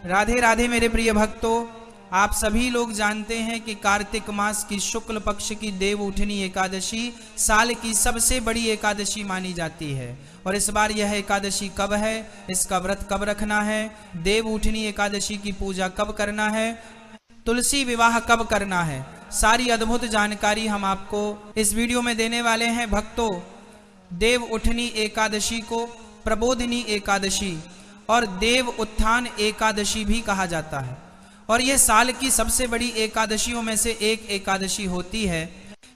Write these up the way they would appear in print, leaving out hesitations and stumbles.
राधे राधे मेरे प्रिय भक्तों, आप सभी लोग जानते हैं कि कार्तिक मास की शुक्ल पक्ष की देव उठनी एकादशी साल की सबसे बड़ी एकादशी मानी जाती है। और इस बार यह एकादशी कब है, इसका व्रत कब रखना है, देव उठनी एकादशी की पूजा कब करना है, तुलसी विवाह कब करना है, सारी अद्भुत जानकारी हम आपको इस वीडियो में देने वाले हैं। भक्तों, देव उठनी एकादशी को प्रबोधिनी एकादशी और देव उत्थान एकादशी भी कहा जाता है और यह साल की सबसे बड़ी एकादशियों में से एक एकादशी होती है।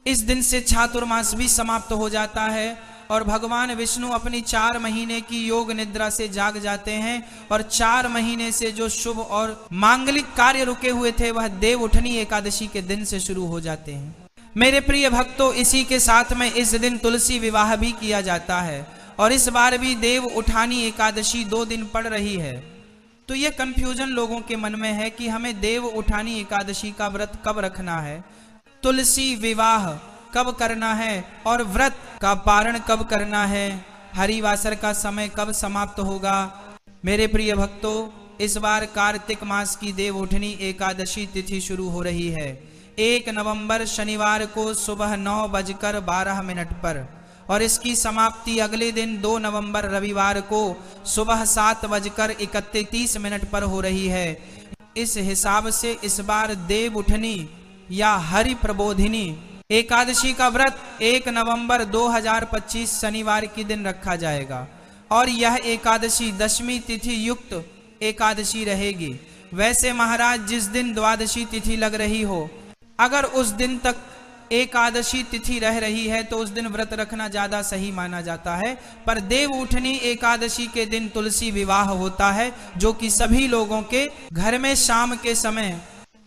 इस दिन से चातुर्मास भी समाप्त हो जाता है और भगवान विष्णु अपनी 4 महीने की योग निद्रा से जाग जाते हैं और 4 महीने से जो शुभ और मांगलिक कार्य रुके हुए थे वह देव उठनी एकादशी के दिन से शुरू हो जाते हैं। मेरे प्रिय भक्तों, इसी के साथ में इस दिन तुलसी विवाह भी किया जाता है और इस बार भी देव उठानी एकादशी 2 दिन पड़ रही है। तो यह कंफ्यूजन लोगों के मन में है कि हमें देव उठानी एकादशी का व्रत कब रखना है, तुलसी विवाह कब करना है और व्रत का पारण कब करना है, हरिवासर का समय कब समाप्त होगा। मेरे प्रिय भक्तों, इस बार कार्तिक मास की देव उठनी एकादशी तिथि शुरू हो रही है 1 नवंबर शनिवार को सुबह 9:12 पर और इसकी समाप्ति अगले दिन 2 नवंबर रविवार को सुबह 7:31 पर हो रही है। इस हिसाब से इस बार देव उठनी या हरि प्रबोधिनी एकादशी का व्रत 1 नवंबर 2025 शनिवार के दिन रखा जाएगा और यह एकादशी दशमी तिथि युक्त एकादशी रहेगी। वैसे महाराज, जिस दिन द्वादशी तिथि लग रही हो, अगर उस दिन तक एकादशी तिथि रह रही है तो उस दिन व्रत रखना ज्यादा सही माना जाता है। पर देव उठनी एकादशी के दिन तुलसी विवाह होता है जो कि सभी लोगों के घर में शाम के समय,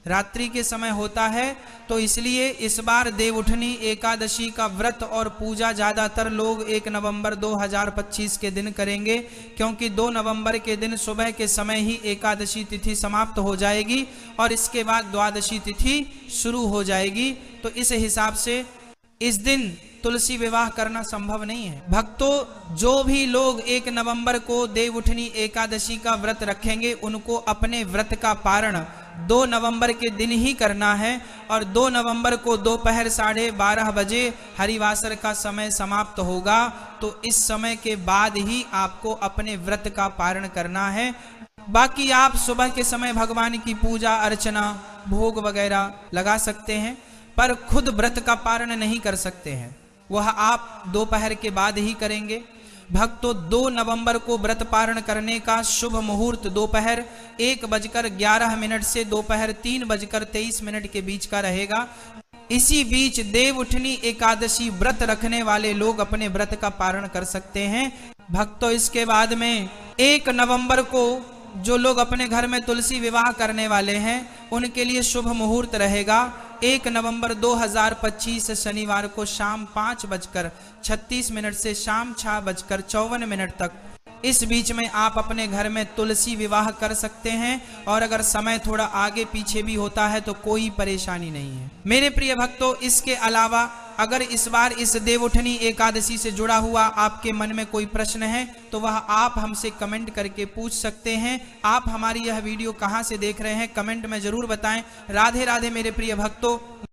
रात्रि के समय होता है। तो इसलिए इस बार देव उठनी एकादशी का व्रत और पूजा ज्यादातर लोग 1 नवंबर 2025 के दिन करेंगे, क्योंकि 2 नवंबर के दिन सुबह के समय ही एकादशी तिथि समाप्त हो जाएगी और इसके बाद द्वादशी तिथि शुरू हो जाएगी। तो इस हिसाब से इस दिन तुलसी विवाह करना संभव नहीं है। भक्तों, जो भी लोग 1 नवंबर को देव उठनी एकादशी का व्रत रखेंगे उनको अपने व्रत का पारण 2 नवंबर के दिन ही करना है और 2 नवंबर को दोपहर 12:30 बजे हरिवासर का समय समाप्त होगा। तो इस समय के बाद ही आपको अपने व्रत का पारण करना है। बाकी आप सुबह के समय भगवान की पूजा अर्चना भोग वगैरह लगा सकते हैं, पर खुद व्रत का पारण नहीं कर सकते हैं, वह आप दोपहर के बाद ही करेंगे। भक्तों, 2 नवंबर को व्रत पारण करने का शुभ मुहूर्त दोपहर 1:11 से दोपहर 3:23 के बीच का रहेगा। इसी बीच देव उठनी एकादशी व्रत रखने वाले लोग अपने व्रत का पारण कर सकते हैं। भक्तों, इसके बाद में 1 नवंबर को जो लोग अपने घर में तुलसी विवाह करने वाले हैं उनके लिए शुभ मुहूर्त रहेगा 1 नवंबर 2025 शनिवार को शाम 5:36 से शाम 6:54 तक। इस बीच में आप अपने घर में तुलसी विवाह कर सकते हैं और अगर समय थोड़ा आगे पीछे भी होता है तो कोई परेशानी नहीं है। मेरे प्रिय भक्तों, इसके अलावा अगर इस बार इस देव उठनी एकादशी से जुड़ा हुआ आपके मन में कोई प्रश्न है तो वह आप हमसे कमेंट करके पूछ सकते हैं। आप हमारी यह वीडियो कहां से देख रहे हैं कमेंट में जरूर बताएं। राधे राधे मेरे प्रिय भक्तों।